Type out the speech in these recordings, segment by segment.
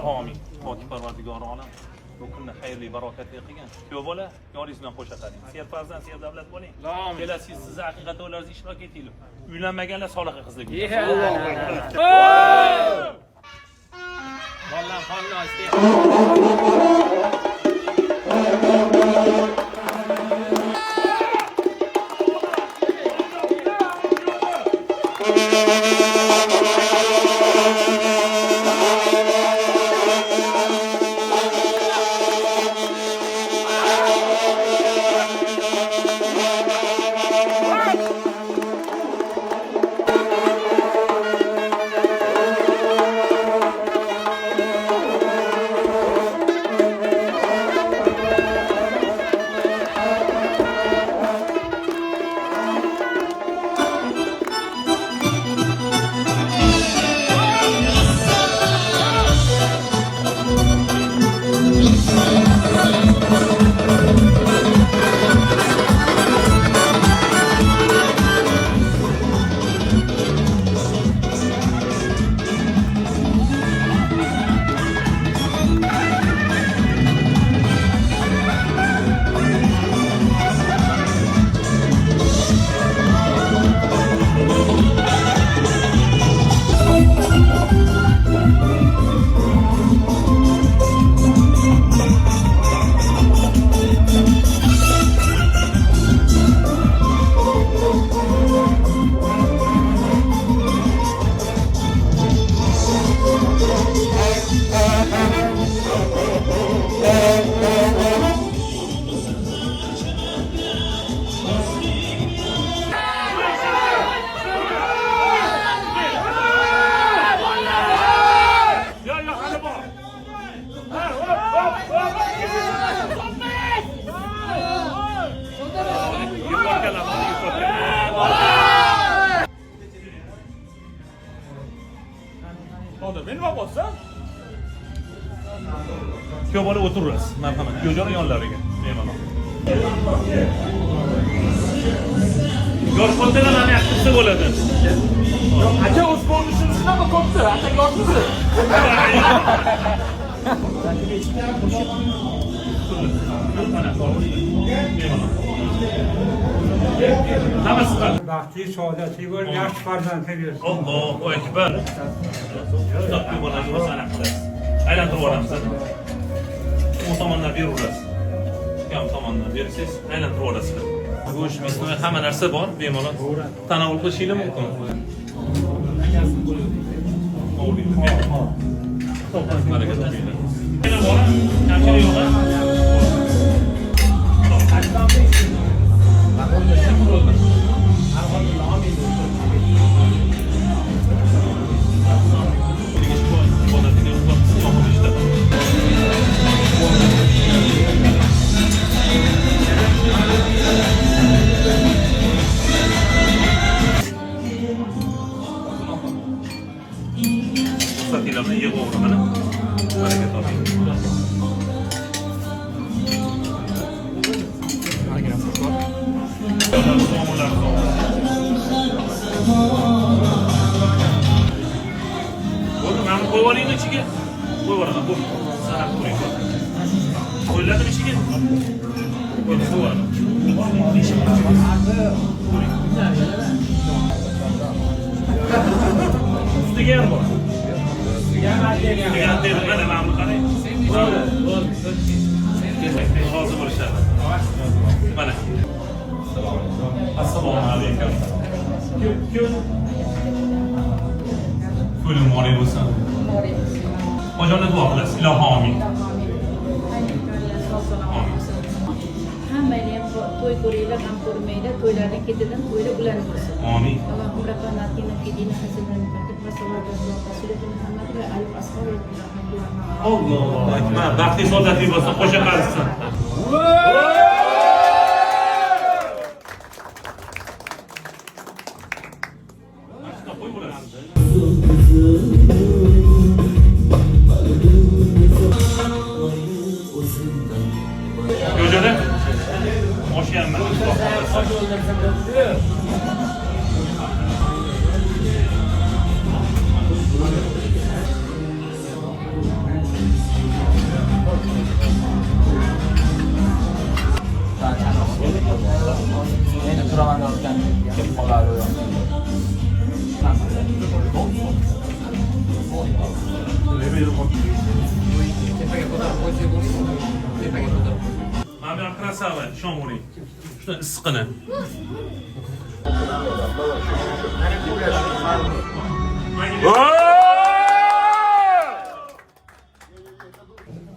ilohi omin. Pok Parvardigor olam bu kunni xayrli barokatli qilgan. Kuyov bola, yoringiz bilan qo'sha qaling. Serfarzand, sevdavlat bo'ling. Kelasiz sizni haqiqat o'ylaringizda ishtirok etinglar. Uylanmaganlar soliha qizlik. Allohu akbar. Vallan xonnos. Kuyov bola o'tirasiz, marhamat. Kuyovjon yonlariga. Bemalol. Yosh xotinlarni yaxshisi bo'ladi. Aka o'z ko'rinishingiz shunaqa ko'pdi, aka yoshmisiz? Baxtli, saodatli bo'l, yaxshi farzand bersin. Allohu akbar. Ustoqli bo'ladi, o'zana qilasiz. Aylantirib yuboramiz. Bu tomondan beraverasiz. Ham tomondan berasiz, aylantirib yuborasiz. Go'sht, misnoy hamma narsa bor, bemalol. Tanovul qilishingiz mumkin. Baraka topinglar. Kamchilik yo'q. Sakilarni yig'aver mana. Baraka toping. Bo'ldi, mana qo'yib oling ichiga. Qo'yib olaman, bu. Sanab turing. Qo'yiladi ichiga. Bo'ldi, qo'yib olaman. Ustiga ham bor. Mana ma'mur qarang. Hozir bo'lishadi. Mana. Assalomu alaykum. Qo'lim mo'ri bo'lsin. Qojonni duo qilasiz. Ilohi omin. Hammayni ham to'y ko'ringlar, ham ko'rmanglar, to'ylardan ketidan to'ylar ulanib bo'lsin. Amin. Allohum rabbana atina fid dunya hasanatan wa qina adhaban nar. Allohu akbar. Baxtli saodatli bo'lsin, qo'sha qilsin. Kuyovjon, oshyapman. Mana bu ham krasava, shomuring. Shuni issiqini.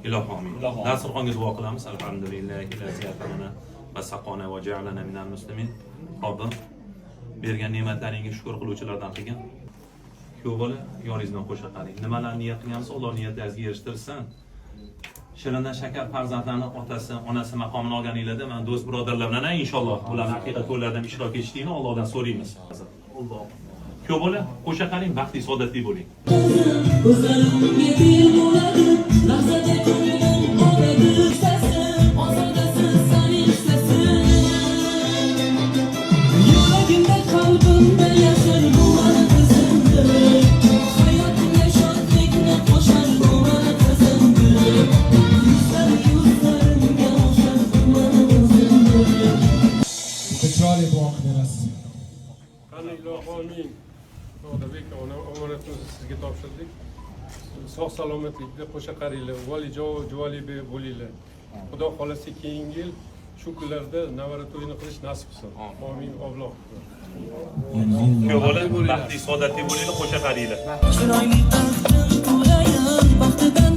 Ilohim. Dasturxonga duo qilamiz. Alhamdulillahi laziyatana va saqona va ja'alana minal muslimin. Robbim bergan ne'matlaringga shukr qiluvchilardan qilgin. Kuyov bola, yoringiz bilan qo'sha qaring. Nimalarni niyat qilgansiz, Alloh niyatlaringizga erishtirsin. Shirinda shakar farzandlarni otasi, onasi maqomini olganinglarda men do'st birodarlar bilan inshaalloh ularning haqiqiy to'ylarida ishtirok etishlikni Allohdan so'raymiz. Kuyov bola, qo'sha qaring, baxtli, saodatli bo'ling. Amin. Odabek omonatimizni sizga topshirdik. Sog' salomatlikda qo'sha qaringlar, juvali bo'linglar. Xudo xolasa keyingi yil shu kunlarda navara to'yini qilish nasib qilsin. Amin Alloh. Kuyov bola, baxtli, saodatli bo'linglar, qo'sha qaringlar. Chiroyli baxtim to'layin, baxtidan